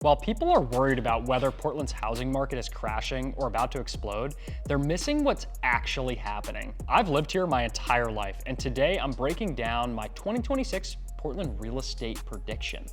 While people are worried about whether Portland's housing market is crashing or about to explode, they're missing what's actually happening. I've lived here my entire life, and today I'm breaking down my 2026 Portland real estate prediction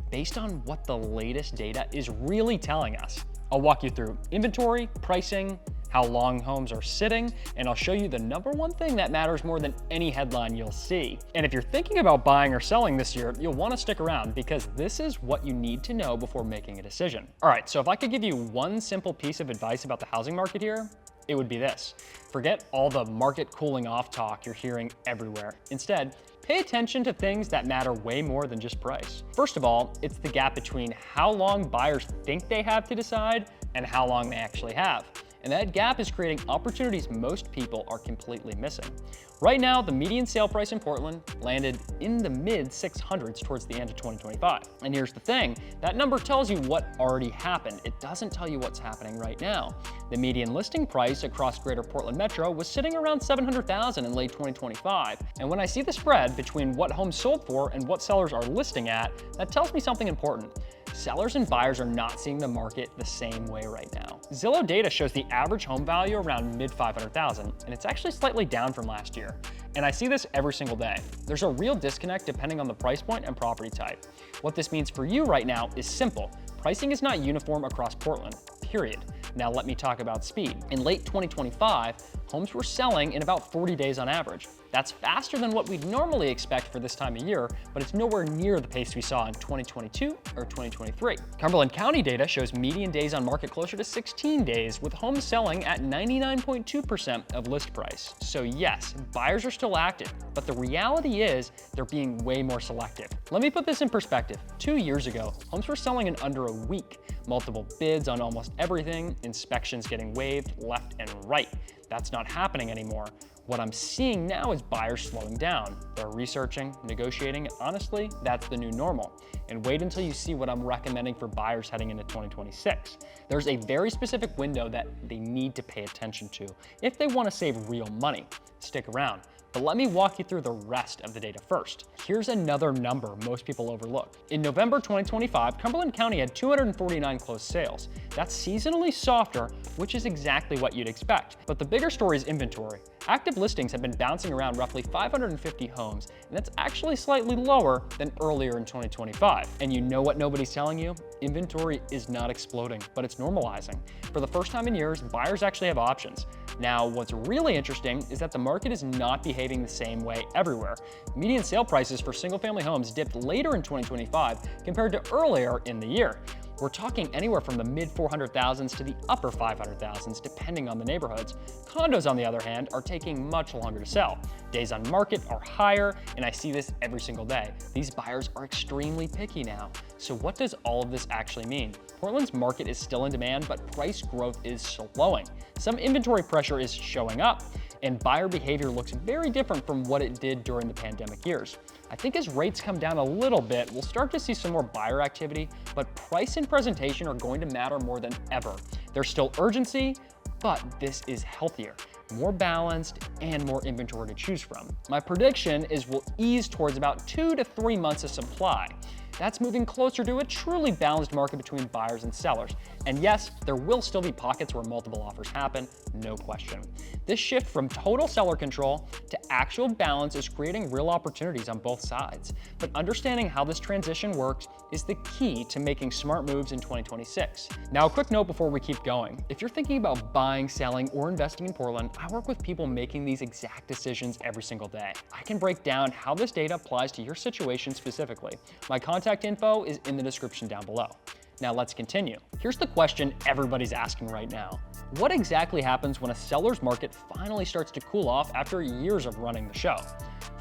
based on what the latest data is really telling us. I'll walk you through inventory, pricing, how long homes are sitting, and I'll show you the number one thing that matters more than any headline you'll see. And if you're thinking about buying or selling this year, you'll want to stick around because this is what you need to know before making a decision. All right, so if I could give you one simple piece of advice about the housing market here, it would be this. Forget all the market cooling off talk you're hearing everywhere. Instead, pay attention to things that matter way more than just price. First of all, it's the gap between how long buyers think they have to decide and how long they actually have. And that gap is creating opportunities most people are completely missing. Right now, the median sale price in Portland landed in the mid 600s towards the end of 2025. And here's the thing, that number tells you what already happened. It doesn't tell you what's happening right now. The median listing price across Greater Portland Metro was sitting around $700,000 in late 2025. And when I see the spread between what homes sold for and what sellers are listing at, that tells me something important. Sellers and buyers are not seeing the market the same way right now. Zillow data shows the average home value around mid 500,000, and it's actually slightly down from last year. And I see this every single day. There's a real disconnect depending on the price point and property type. What this means for you right now is simple. Pricing is not uniform across Portland, period. Now let me talk about speed. In late 2025, homes were selling in about 40 days on average. That's faster than what we'd normally expect for this time of year, but it's nowhere near the pace we saw in 2022 or 2023. Cumberland County data shows median days on market closer to 16 days, with homes selling at 99.2% of list price. So yes, buyers are still active, but the reality is they're being way more selective. Let me put this in perspective. 2 years ago, homes were selling in under a week. Multiple bids on almost everything, inspections getting waived left and right. That's not happening anymore. What I'm seeing now is buyers slowing down. They're researching, negotiating. Honestly, that's the new normal. And wait until you see what I'm recommending for buyers heading into 2026. There's a very specific window that they need to pay attention to if they want to save real money. Stick around. But let me walk you through the rest of the data first. Here's another number most people overlook. In November 2025, Cumberland County had 249 closed sales. That's seasonally softer, which is exactly what you'd expect. But the bigger story is inventory. Active listings have been bouncing around roughly 550 homes, and that's actually slightly lower than earlier in 2025. And you know what nobody's telling you? Inventory is not exploding, but it's normalizing. For the first time in years, buyers actually have options. Now, what's really interesting is that the market is not behaving the same way everywhere. Median sale prices for single-family homes dipped later in 2025 compared to earlier in the year. We're talking anywhere from the mid 400,000s to the upper 500,000s, depending on the neighborhoods. Condos, on the other hand, are taking much longer to sell. Days on market are higher, and I see this every single day. These buyers are extremely picky now. So what does all of this actually mean? Portland's market is still in demand, but price growth is slowing. Some inventory pressure is showing up, and buyer behavior looks very different from what it did during the pandemic years. I think as rates come down a little bit, we'll start to see some more buyer activity, but price and presentation are going to matter more than ever. There's still urgency, but this is healthier, more balanced, and more inventory to choose from. My prediction is we'll ease towards about 2 to 3 months of supply. That's moving closer to a truly balanced market between buyers and sellers. And yes, there will still be pockets where multiple offers happen, no question. This shift from total seller control to actual balance is creating real opportunities on both sides. But understanding how this transition works is the key to making smart moves in 2026. Now, a quick note before we keep going. If you're thinking about buying, selling, or investing in Portland, I work with people making these exact decisions every single day. I can break down how this data applies to your situation specifically. My contact info is in the description down below. Now let's continue. Here's the question everybody's asking right now. What exactly happens when a seller's market finally starts to cool off after years of running the show?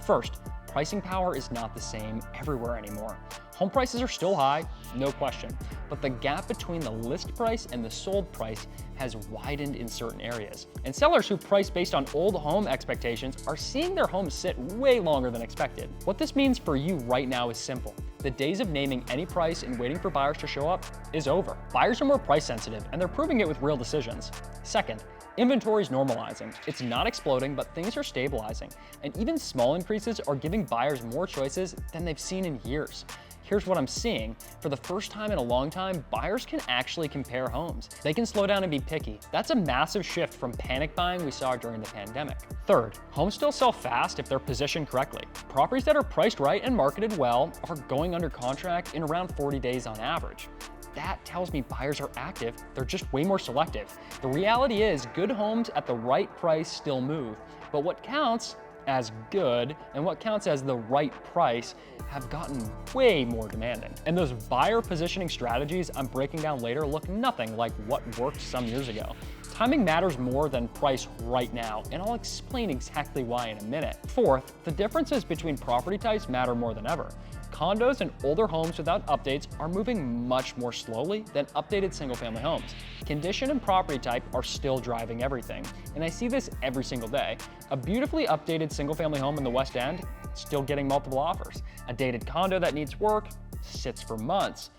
First, pricing power is not the same everywhere anymore. Home prices are still high, no question, but the gap between the list price and the sold price has widened in certain areas. And sellers who price based on old home expectations are seeing their homes sit way longer than expected. What this means for you right now is simple. The days of naming any price and waiting for buyers to show up is over. Buyers are more price sensitive, and they're proving it with real decisions. Second, inventory is normalizing. It's not exploding, but things are stabilizing. And even small increases are giving buyers more choices than they've seen in years. Here's what I'm seeing. For the first time in a long time, buyers can actually compare homes. They can slow down and be picky. That's a massive shift from panic buying we saw during the pandemic. Third, homes still sell fast if they're positioned correctly. Properties that are priced right and marketed well are going under contract in around 40 days on average. That tells me buyers are active, they're just way more selective. The reality is, good homes at the right price still move, but what counts as good and what counts as the right price have gotten way more demanding. And those buyer positioning strategies I'm breaking down later look nothing like what worked some years ago. Timing matters more than price right now, and I'll explain exactly why in a minute. Fourth, the differences between property types matter more than ever. Condos and older homes without updates are moving much more slowly than updated single-family homes. Condition and property type are still driving everything, and I see this every single day. A beautifully updated single-family home in the West End, still getting multiple offers. A dated condo that needs work sits for months.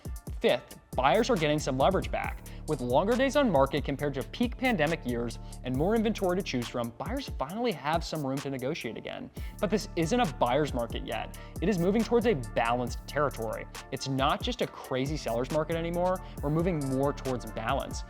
Fifth, buyers are getting some leverage back. With longer days on market compared to peak pandemic years and more inventory to choose from, buyers finally have some room to negotiate again. But this isn't a buyer's market yet. It is moving towards a balanced territory. It's not just a crazy seller's market anymore. We're moving more towards balance.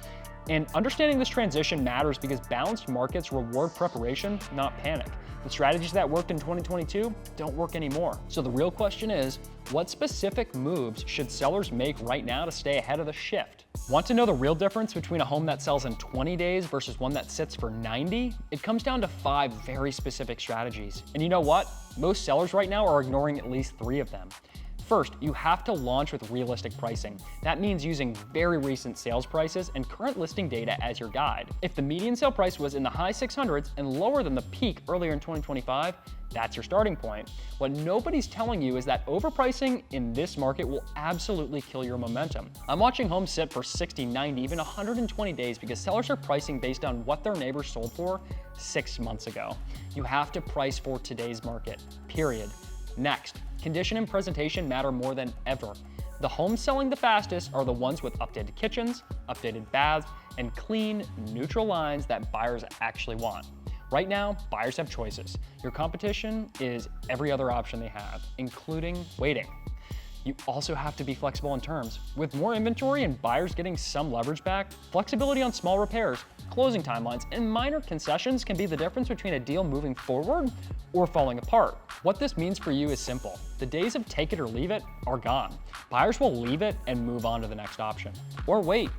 And understanding this transition matters because balanced markets reward preparation, not panic. The strategies that worked in 2022 don't work anymore. So the real question is, what specific moves should sellers make right now to stay ahead of the shift? Want to know the real difference between a home that sells in 20 days versus one that sits for 90? It comes down to 5 very specific strategies. And you know what? Most sellers right now are ignoring at least 3 of them. First, you have to launch with realistic pricing. That means using very recent sales prices and current listing data as your guide. If the median sale price was in the high 600s and lower than the peak earlier in 2025, that's your starting point. What nobody's telling you is that overpricing in this market will absolutely kill your momentum. I'm watching homes sit for 60, 90, even 120 days because sellers are pricing based on what their neighbors sold for 6 months ago. You have to price for today's market, period. Next, condition and presentation matter more than ever. The homes selling the fastest are the ones with updated kitchens, updated baths, and clean, neutral lines that buyers actually want. Right now, buyers have choices. Your competition is every other option they have, including waiting. You also have to be flexible in terms. With more inventory and buyers getting some leverage back, flexibility on small repairs, closing timelines, and minor concessions can be the difference between a deal moving forward or falling apart. What this means for you is simple. The days of take it or leave it are gone. Buyers will leave it and move on to the next option. Or wait.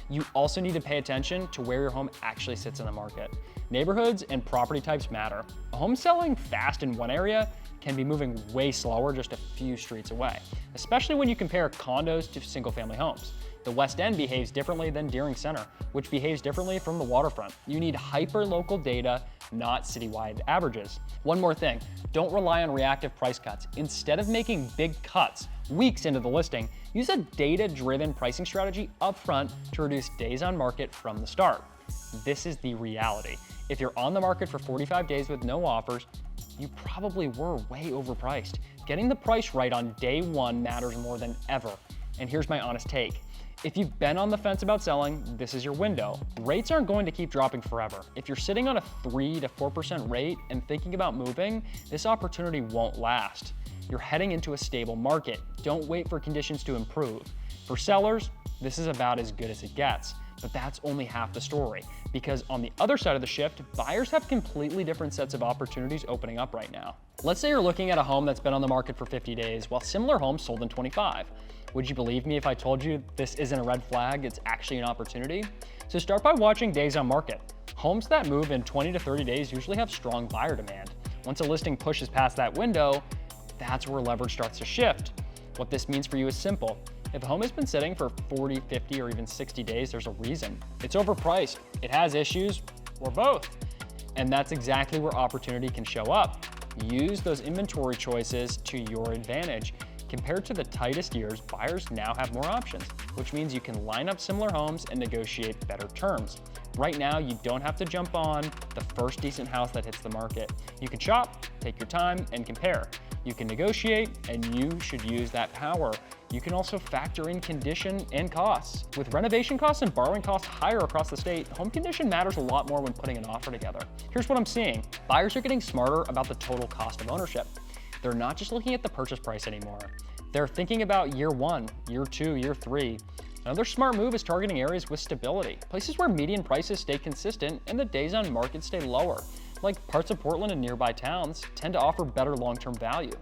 You also need to pay attention to where your home actually sits in the market. Neighborhoods and property types matter. A home selling fast in one area can be moving way slower just a few streets away, especially when you compare condos to single-family homes. The West End behaves differently than Deering Center, which behaves differently from the waterfront. You need hyper-local data, not citywide averages. One more thing, don't rely on reactive price cuts. Instead of making big cuts weeks into the listing, use a data-driven pricing strategy upfront to reduce days on market from the start. This is the reality. If you're on the market for 45 days with no offers, you probably were way overpriced. Getting the price right on day one matters more than ever. And here's my honest take. If you've been on the fence about selling, this is your window. Rates aren't going to keep dropping forever. If you're sitting on a 3 to 4% rate and thinking about moving, this opportunity won't last. You're heading into a stable market. Don't wait for conditions to improve. For sellers, this is about as good as it gets. But that's only half the story, because on the other side of the shift, buyers have completely different sets of opportunities opening up right now. Let's say you're looking at a home that's been on the market for 50 days, while similar homes sold in 25. Would you believe me if I told you this isn't a red flag, it's actually an opportunity? So start by watching days on market. Homes that move in 20 to 30 days usually have strong buyer demand. Once a listing pushes past that window, that's where leverage starts to shift. What this means for you is simple. If a home has been sitting for 40, 50, or even 60 days, there's a reason. It's overpriced, it has issues, or both. And that's exactly where opportunity can show up. Use those inventory choices to your advantage. Compared to the tightest years, buyers now have more options, which means you can line up similar homes and negotiate better terms. Right now, you don't have to jump on the first decent house that hits the market. You can shop, take your time, and compare. You can negotiate, and you should use that power. You can also factor in condition and costs. With renovation costs and borrowing costs higher across the state, home condition matters a lot more when putting an offer together. Here's what I'm seeing. Buyers are getting smarter about the total cost of ownership. They're not just looking at the purchase price anymore. They're thinking about year 1, year 2, year 3. Another smart move is targeting areas with stability, places where median prices stay consistent and the days on market stay lower. Like parts of Portland and nearby towns tend to offer better long-term value.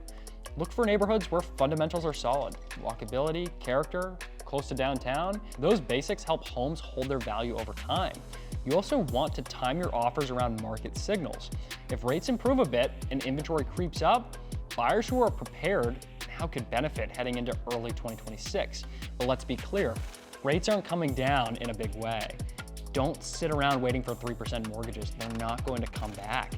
Look for neighborhoods where fundamentals are solid. Walkability, character, close to downtown. Those basics help homes hold their value over time. You also want to time your offers around market signals. If rates improve a bit and inventory creeps up, buyers who are prepared now could benefit heading into early 2026. But let's be clear, rates aren't coming down in a big way. Don't sit around waiting for 3% mortgages. They're not going to come back.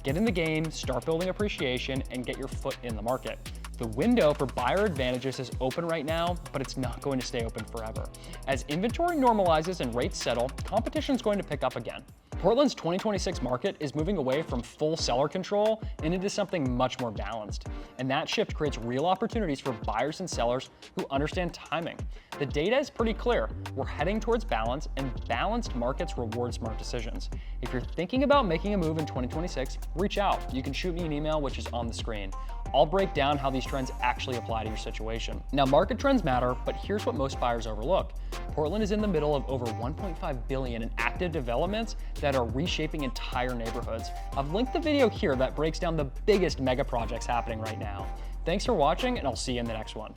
Get in the game, start building appreciation, and get your foot in the market. The window for buyer advantages is open right now, but it's not going to stay open forever. As inventory normalizes and rates settle, competition is going to pick up again. Portland's 2026 market is moving away from full seller control and into something much more balanced. And that shift creates real opportunities for buyers and sellers who understand timing. The data is pretty clear. We're heading towards balance, and balanced markets reward smart decisions. If you're thinking about making a move in 2026, reach out. You can shoot me an email, which is on the screen. I'll break down how these trends actually apply to your situation. Now, market trends matter, but here's what most buyers overlook. Portland is in the middle of over $1.5 billion in active developments that are reshaping entire neighborhoods. I've linked the video here that breaks down the biggest mega projects happening right now. Thanks for watching, and I'll see you in the next one.